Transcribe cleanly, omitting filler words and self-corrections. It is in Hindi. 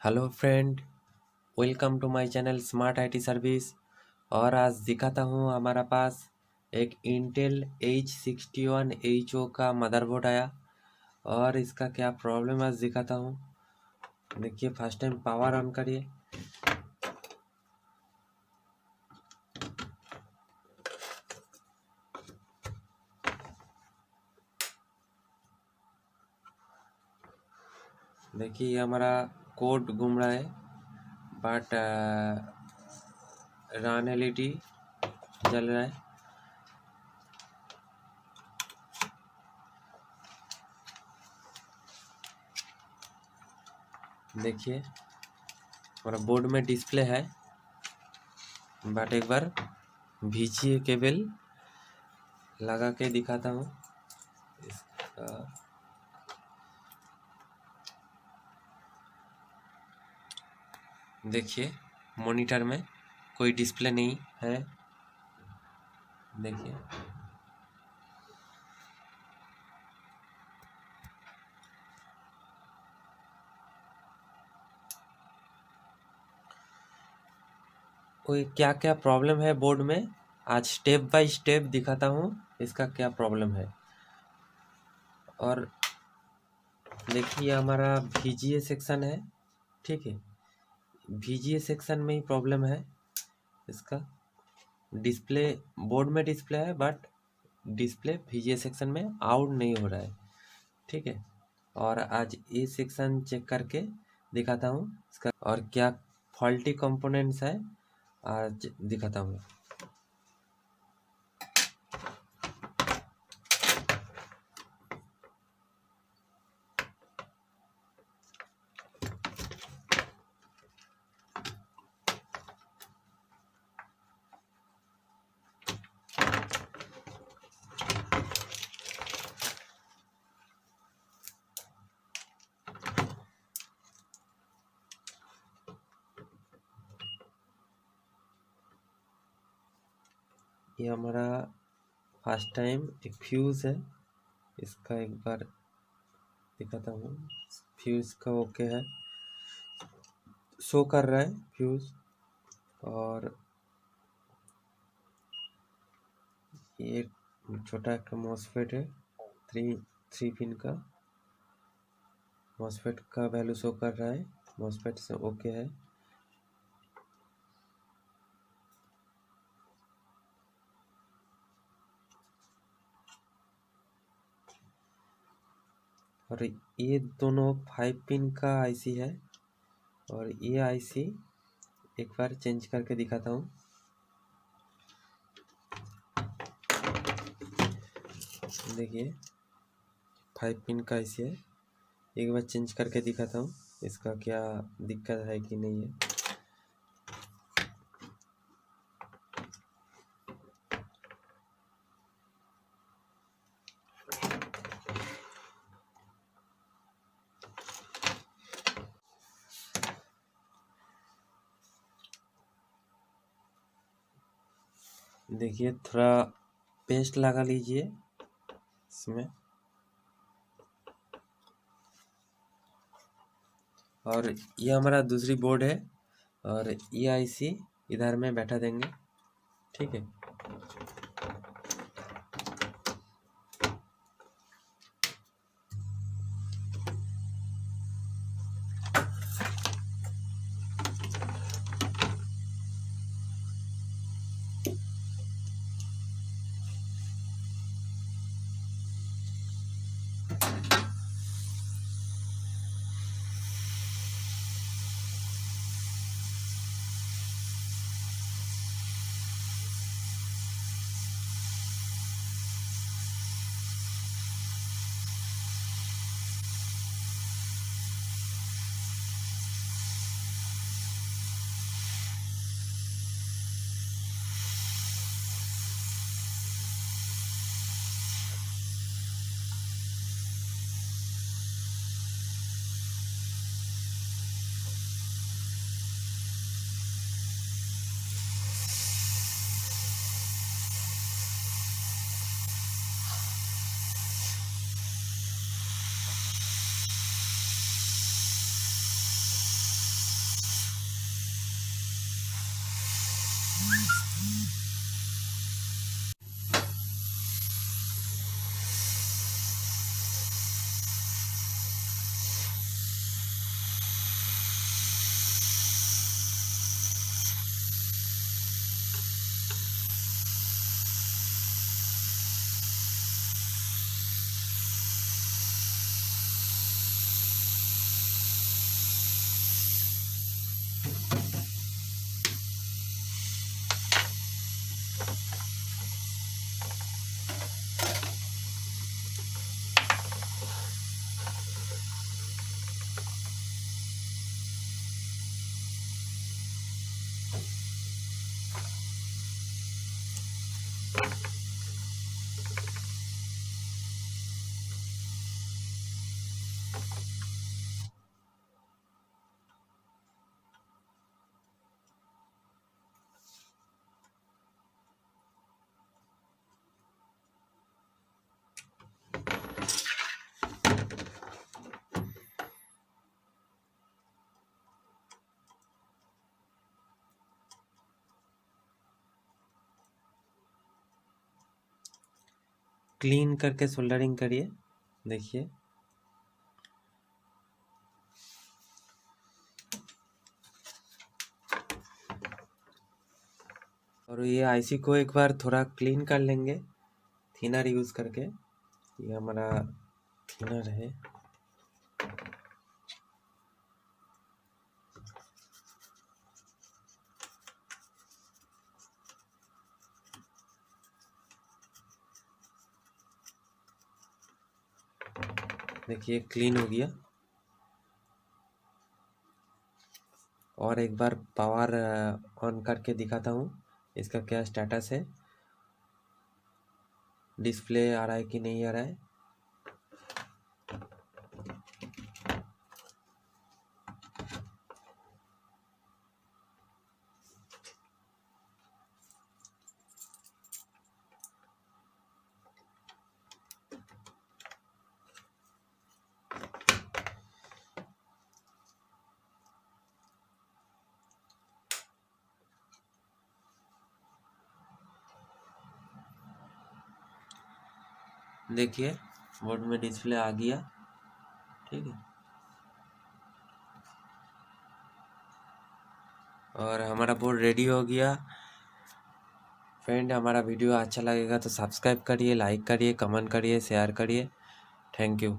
Hello friend, welcome to my channel smart IT service. और आज दिखाता हूँ हमारा पास एक इंटेल H61HO का मदरबोर्ड आया और इसका क्या प्रॉब्लम आज दिखाता हूँ। देखिए, फर्स्ट टाइम पावर ऑन करिए। देखिए, ये हमारा कोड घूम रहा है बट रन एलईडी जल रहा है। देखिए, हमारा बोर्ड में डिस्प्ले है बट एक बार VGA केबल लगा के दिखाता हूँ इसका। देखिए, मॉनिटर में कोई डिस्प्ले नहीं है। देखिए, कोई क्या क्या प्रॉब्लम है बोर्ड में, आज स्टेप बाय स्टेप दिखाता हूँ इसका क्या प्रॉब्लम है। और देखिए, हमारा VGA सेक्शन है, ठीक है। VGA सेक्शन में ही प्रॉब्लम है इसका। डिस्प्ले बोर्ड में डिस्प्ले है बट डिस्प्ले VGA सेक्शन में आउट नहीं हो रहा है, ठीक है। और आज ये सेक्शन चेक करके दिखाता हूँ इसका और क्या फॉल्टी कंपोनेंट्स है आज दिखाता हूँ। ये हमारा फर्स्ट टाइम एक फ्यूज़ है, इसका एक बार दिखाता हूँ। फ्यूज़ का ओके है, शो कर रहा है फ्यूज़। और ये छोटा का मॉसफेट है, थ्री पिन का मॉसफेट का वैल्यू शो कर रहा है। मॉसफेट से ओके है। और ये दोनों 5 पिन का आईसी है और ये आईसी एक बार चेंज करके दिखाता हूँ। देखिए, 5 पिन का आईसी है, एक बार चेंज करके दिखाता हूँ इसका क्या दिक्कत है कि नहीं है। देखिए, थोड़ा पेस्ट लगा लीजिए इसमें। और ये हमारा दूसरी बोर्ड है और ये आईसी इधर में बैठा देंगे, ठीक है। क्लीन करके सोल्डरिंग करिए। देखिए और ये आईसी को एक बार थोड़ा क्लीन कर लेंगे थिनर यूज़ करके। ये हमारा थिनर है। देखिए क्लीन हो गया। और एक बार पावर ऑन करके दिखाता हूँ इसका क्या स्टेटस है, डिस्प्ले आ रहा है कि नहीं आ रहा है। देखिए बोर्ड में डिस्प्ले आ गया। ठीक है, और हमारा बोर्ड रेडी हो गया। फ्रेंड हमारा वीडियो अच्छा लगेगा तो सब्सक्राइब करिए, लाइक करिए, कमेंट करिए, शेयर करिए। Thank you.